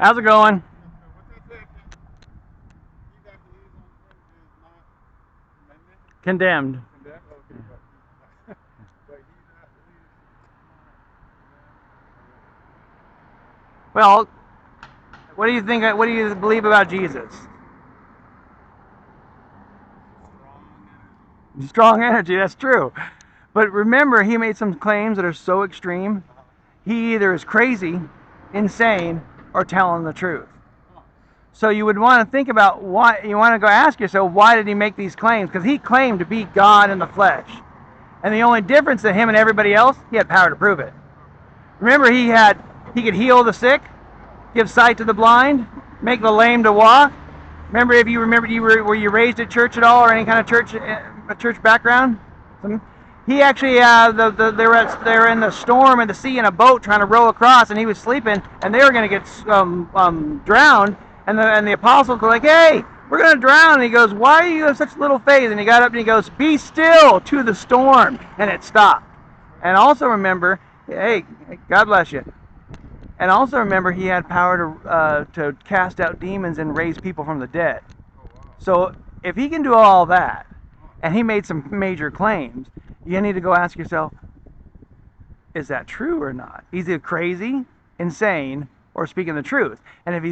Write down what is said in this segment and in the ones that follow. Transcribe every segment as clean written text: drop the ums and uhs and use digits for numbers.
How's it going? Condemned. Well, what do you think? What do you believe about Jesus? Strong energy. That's true. But remember, he made some claims that are so extreme. He either is crazy, insane, or telling the truth. So you would want to think about why. You want to go ask yourself, why did he make these claims? Because he claimed to be God in the flesh, and the only difference to him and everybody else, he had power to prove it. Remember, he could heal the sick, give sight to the blind, make the lame to walk. Remember, if you remember, were you raised at church at all, or any kind of church background? He actually, they were in the storm in the sea in a boat trying to row across, and he was sleeping, and they were going to get drowned. And the apostles were like, "Hey, we're going to drown." And he goes, "Why do you have such little faith?" And he got up and he goes, "Be still to the storm," and it stopped. And also remember, hey, God bless you. And also remember, he had power to cast out demons and raise people from the dead. So if he can do all that, and he made some major claims, you need to go ask yourself, is that true or not? He's either crazy, insane, or speaking the truth. And if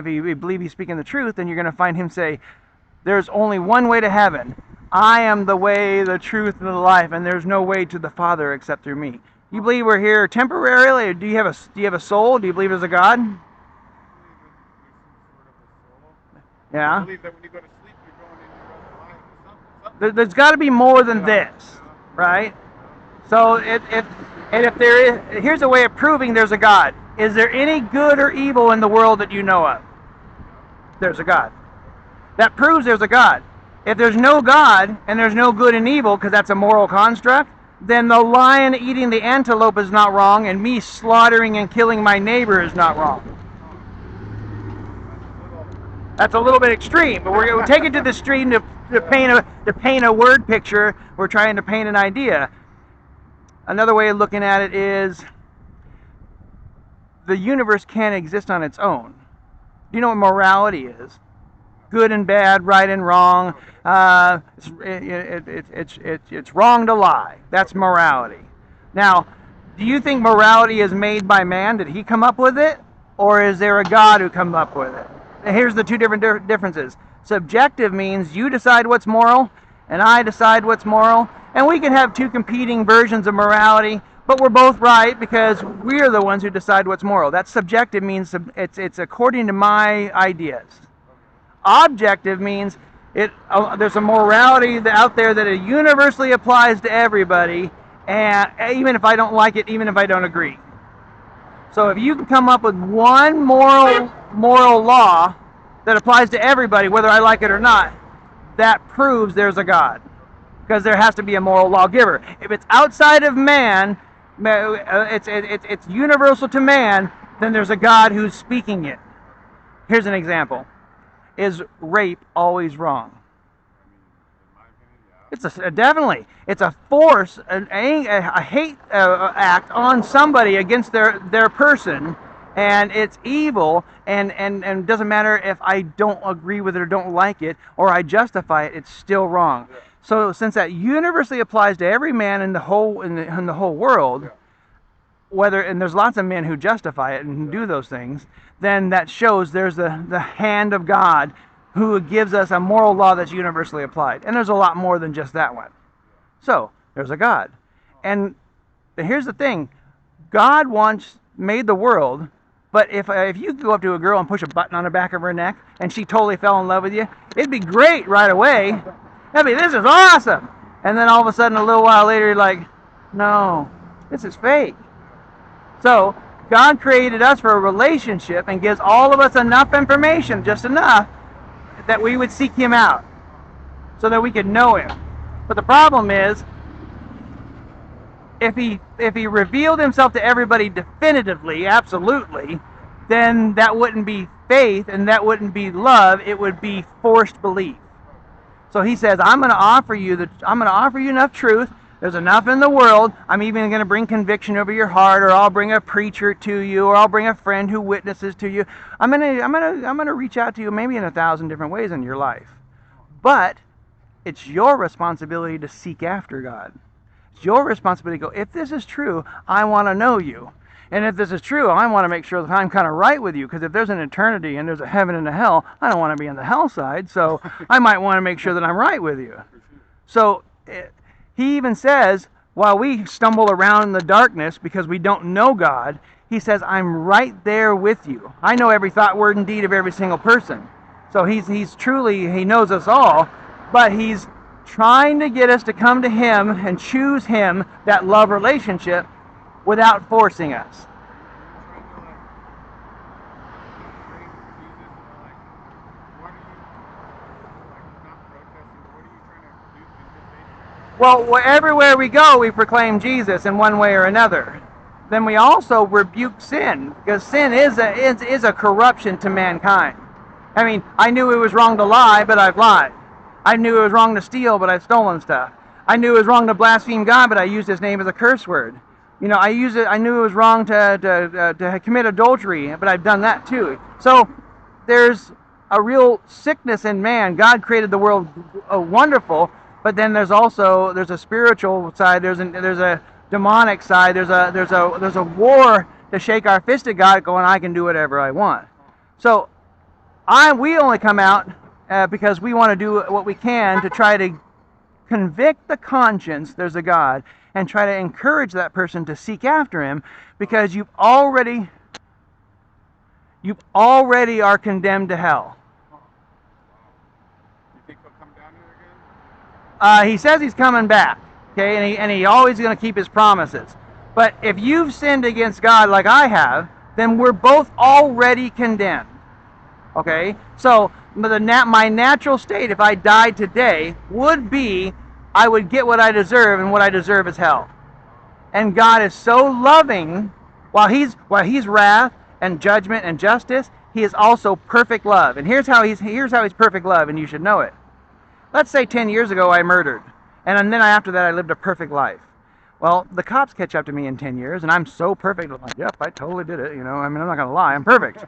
you believe he's speaking the truth, then you're going to find him say, there's only one way to heaven. I am the way, the truth, and the life, and there's no way to the Father except through me. You believe we're here temporarily, or do you have a soul? Do you believe there's a God? Yeah. I believe that when you go to sleep, you're going into your other life. There's got to be more than this, right? So if there is, here's a way of proving there's a God. Is there any good or evil in the world that you know of? There's a God. That proves there's a God. If there's no God and there's no good and evil, because that's a moral construct, then the lion eating the antelope is not wrong, and me slaughtering and killing my neighbor is not wrong. That's a little bit extreme, but we're take it to the extreme to paint a word picture. We're trying to paint an idea. Another way of looking at it is the universe can't exist on its own. Do you know what morality is? Good and bad, right and wrong. It's wrong to lie. That's morality. Now, do you think morality is made by man? Did he come up with it? Or is there a God who come up with it? Here's the two different differences. Subjective means you decide what's moral, and I decide what's moral. And we can have two competing versions of morality, but we're both right because we're the ones who decide what's moral. That subjective means it's according to my ideas. Objective means there's a morality out there that universally applies to everybody, and even if I don't like it, even if I don't agree. So if you can come up with one moral law that applies to everybody, whether I like it or not, that proves there's a God, because there has to be a moral lawgiver. If it's outside of man, it's universal to man, then there's a God who's speaking it. Here's an example. Is rape always wrong? It's definitely. It's a force, a hate act on somebody against their person, and it's evil, and doesn't matter if I don't agree with it or don't like it, or I justify it, it's still wrong. So since that universally applies to every man in the whole world, and there's lots of men who justify it and do those things, then that shows there's the hand of God who gives us a moral law that's universally applied. And there's a lot more than just that one. So, there's a God. And here's the thing. God once made the world, but if you go up to a girl and push a button on the back of her neck and she totally fell in love with you, it'd be great right away. This is awesome. And then all of a sudden, a little while later, you're like, no, this is fake. So, God created us for a relationship and gives all of us enough information, just enough, that we would seek Him out so that we could know Him. But the problem is, if He revealed Himself to everybody definitively, absolutely, then that wouldn't be faith and that wouldn't be love. It would be forced belief. So He says, I'm going to offer you enough truth There's enough in the world. I'm even going to bring conviction over your heart, or I'll bring a preacher to you, or I'll bring a friend who witnesses to you. I'm gonna reach out to you maybe in 1,000 different ways in your life. But it's your responsibility to seek after God. It's your responsibility to go, if this is true, I want to know you. And if this is true, I want to make sure that I'm kind of right with you, because if there's an eternity and there's a heaven and a hell, I don't want to be on the hell side, so I might want to make sure that I'm right with you. So he even says, while we stumble around in the darkness because we don't know God, he says, I'm right there with you. I know every thought, word, and deed of every single person. So he's truly, he knows us all, but he's trying to get us to come to him and choose him, that love relationship, without forcing us. Well, everywhere we go, we proclaim Jesus in one way or another. Then we also rebuke sin, because sin is a corruption to mankind. I mean, I knew it was wrong to lie, but I've lied. I knew it was wrong to steal, but I've stolen stuff. I knew it was wrong to blaspheme God, but I used his name as a curse word. You know, I knew it was wrong to commit adultery, but I've done that too. So there's a real sickness in man. God created the world wonderful, but then there's a spiritual side. There's a demonic side. There's a war to shake our fist at God, going, I can do whatever I want. So we only come out because we want to do what we can to try to convict the conscience there's a God, and try to encourage that person to seek after him, because you've already are condemned to hell. You think he'll come down here again? He says he's coming back, okay, and he always going to keep his promises. But if you've sinned against God like I have, then we're both already condemned. Okay, so my natural state, if I died today, would be I would get what I deserve, and what I deserve is hell. And God is so loving, while he's wrath and judgment and justice, he is also perfect love. And here's how he's perfect love, and you should know it. Let's say 10 years ago I murdered, and then after that I lived a perfect life. Well, the cops catch up to me in 10 years, and I'm so perfect. I'm like, yep, I totally did it. You know, I mean, I'm not gonna lie, I'm perfect.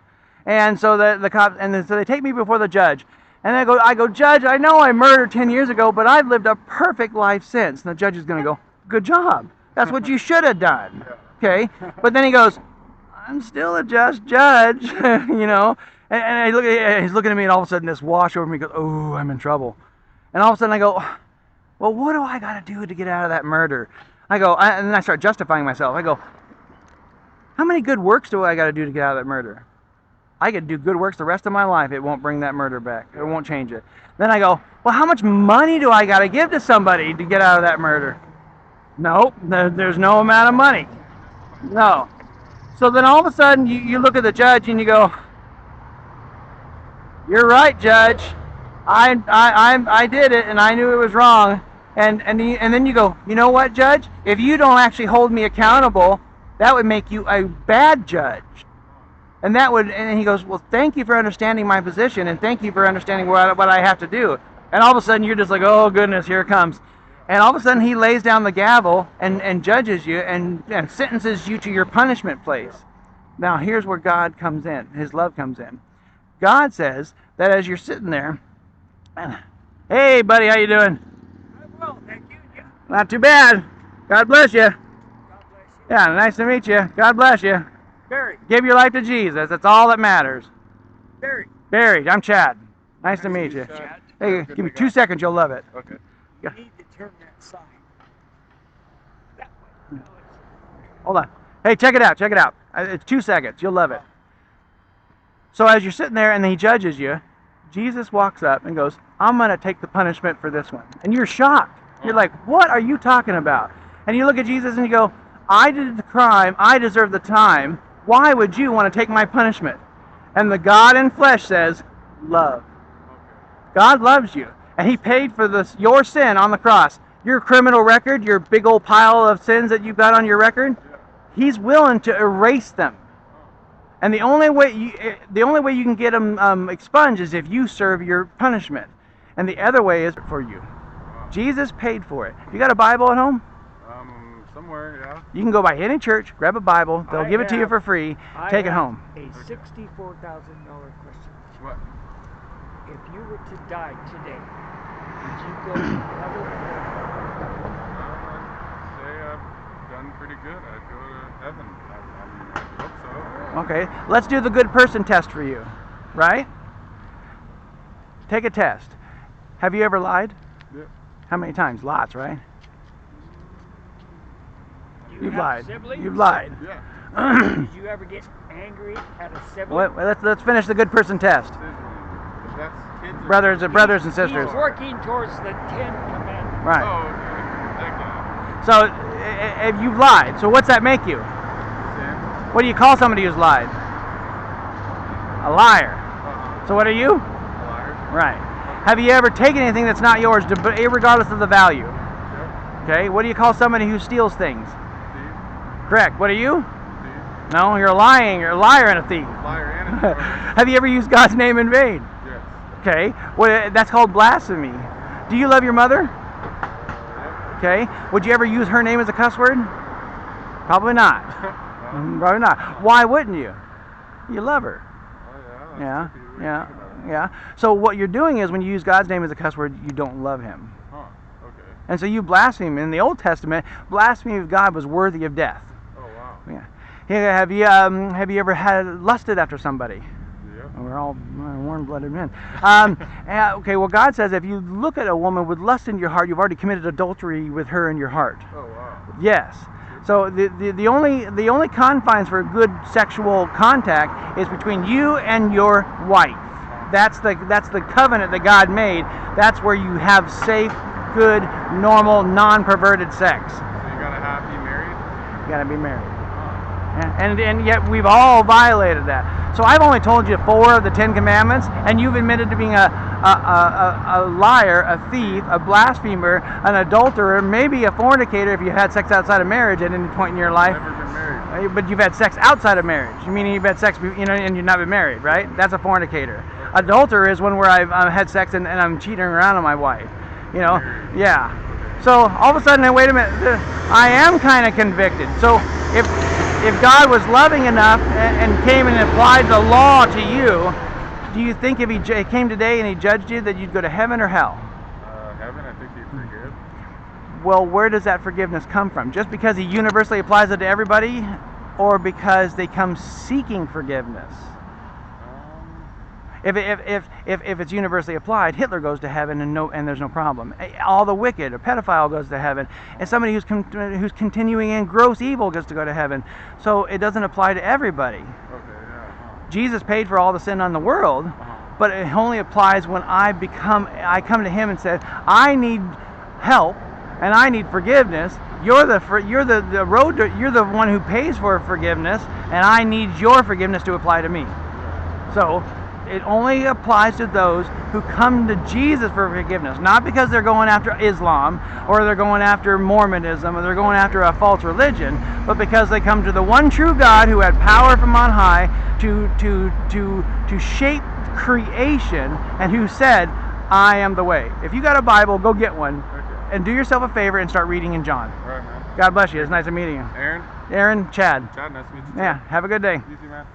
And so the cops, so they take me before the judge. And I go, Judge, I know I murdered 10 years ago, but I've lived a perfect life since. And the judge is going to go, good job. That's what you should have done. Okay? But then he goes, I'm still a just judge, you know? And he's looking at me, and all of a sudden this wash over me goes, oh, I'm in trouble. And all of a sudden I go, well, what do I got to do to get out of that murder? And then I start justifying myself. I go, how many good works do I got to do to get out of that murder? I could do good works the rest of my life. It won't bring that murder back. It won't change it. Then I go, well, how much money do I got to give to somebody to get out of that murder? Nope, there's no amount of money. No. So then all of a sudden you look at the judge and you go, you're right, Judge. I did it, and I knew it was wrong. And then you go, you know what, Judge? If you don't actually hold me accountable, that would make you a bad judge. And he goes, well, thank you for understanding my position, and thank you for understanding what I have to do. And all of a sudden you're just like, oh goodness, here it comes. And all of a sudden he lays down the gavel and judges you and sentences you to your punishment place. Now here's where God comes in, his love comes in. God says that as you're sitting there, hey buddy, how you doing? I'm well, thank you. Yeah. Not too bad. God bless you. God bless you. Yeah, nice to meet you. God bless you. Barry. Give your life to Jesus. That's all that matters. Barry. Barry, I'm Chad. Nice to meet you. Chad. Hey, give me 2 seconds, you'll love it. Okay. You need to turn that sign that way. Hold on. Hey, check it out. Check it out. It's 2 seconds. You'll love it. So as you're sitting there and he judges you, Jesus walks up and goes, I'm going to take the punishment for this one. And you're shocked. You're like, what are you talking about? And you look at Jesus and you go, I did the crime. I deserve the time. Why would you want to take my punishment? And the God in flesh says, love. God loves you. And he paid for your sin on the cross. Your criminal record, your big old pile of sins that you've got on your record, he's willing to erase them. And the only way you can get them expunged is if you serve your punishment. And the other way is for you. Jesus paid for it. You got a Bible at home? Somewhere, yeah. You can go by any church, grab a Bible, they'll I give it to you have- for free, I take it have home. A $64,000 question. What? If you were to die today, would you go to heaven or I'd say I've done pretty good. I'd go to heaven. I hope so. Okay, let's do the good person test for you, right? Take a test. Have you ever lied? Yeah. How many times? Lots, right? you You've have lied. siblings? You've lied. Yeah. Did you ever get angry at a sibling? Let's finish the good person test. Siblings. If that's kids or Brothers and sisters. He's working towards the 10 Commandments. Right. Oh, okay. That guy. So, if you've lied, so what's that make you? Sam. What do you call somebody who's lied? A liar. So what are you? Liar. Right. Have you ever taken anything that's not yours, regardless of the value? Yep. Okay. What do you call somebody who steals things? Thief. Correct. What are you? Thief. No, you're lying. You're a liar and a thief. Liar and a thief. Have you ever used God's name in vain? Yes. Okay. That's called blasphemy. Do you love your mother? Yep. Okay. Would you ever use her name as a cuss word? Probably not. Probably not. Why wouldn't you? You love her. Oh, Yeah. that's tricky. Yeah. Yeah. So what you're doing is when you use God's name as a cuss word, you don't love him. Huh. Okay. And so you blaspheme. In the Old Testament, blasphemy of God was worthy of death. Oh, wow. Yeah. Have you ever had lusted after somebody? Yep. We're all warm-blooded men. Okay, well, God says if you look at a woman with lust in your heart, you've already committed adultery with her in your heart. Oh, wow. Yes. So the only confines for good sexual contact is between you and your wife. That's the covenant that God made. That's where you have safe, good, normal, non-perverted sex. So you gotta be married? You gotta be married. Huh. And yet we've all violated that. So I've only told you 4 of the 10 commandments, and you've admitted to being a liar, a thief, a blasphemer, an adulterer, maybe a fornicator if you had sex outside of marriage at any point in your life. Never been married. But you've had sex outside of marriage. You mean you've had sex, and you've not been married, right? That's a fornicator. Adulterer is one where I've had sex and I'm cheating around on my wife. Married. Yeah. So all of a sudden, wait a minute, I am kind of convicted. So if God was loving enough and came and applied the law to you, do you think if he came today and he judged you that you'd go to heaven or hell? Heaven, I think he'd forgive. Well, where does that forgiveness come from? Just because he universally applies it to everybody, or because they come seeking forgiveness? If it's universally applied, Hitler goes to heaven and there's no problem. All the wicked, a pedophile goes to heaven, and somebody who's continuing in gross evil gets to go to heaven. So it doesn't apply to everybody. Okay, yeah. Jesus paid for all the sin on the world, but it only applies when I come to him and said, I need help and I need forgiveness. You're the one who pays for forgiveness, and I need your forgiveness to apply to me. So it only applies to those who come to Jesus for forgiveness, not because they're going after Islam or they're going after Mormonism or they're going after a false religion, but because they come to the one true God who had power from on high to shape creation and who said, I am the way. If you got a Bible, go get one and do yourself a favor and start reading in John. All right, man. God bless you. It's nice to meet you. Aaron? Aaron, Chad. Chad, nice to meet you. Yeah, have a good day. Easy, man.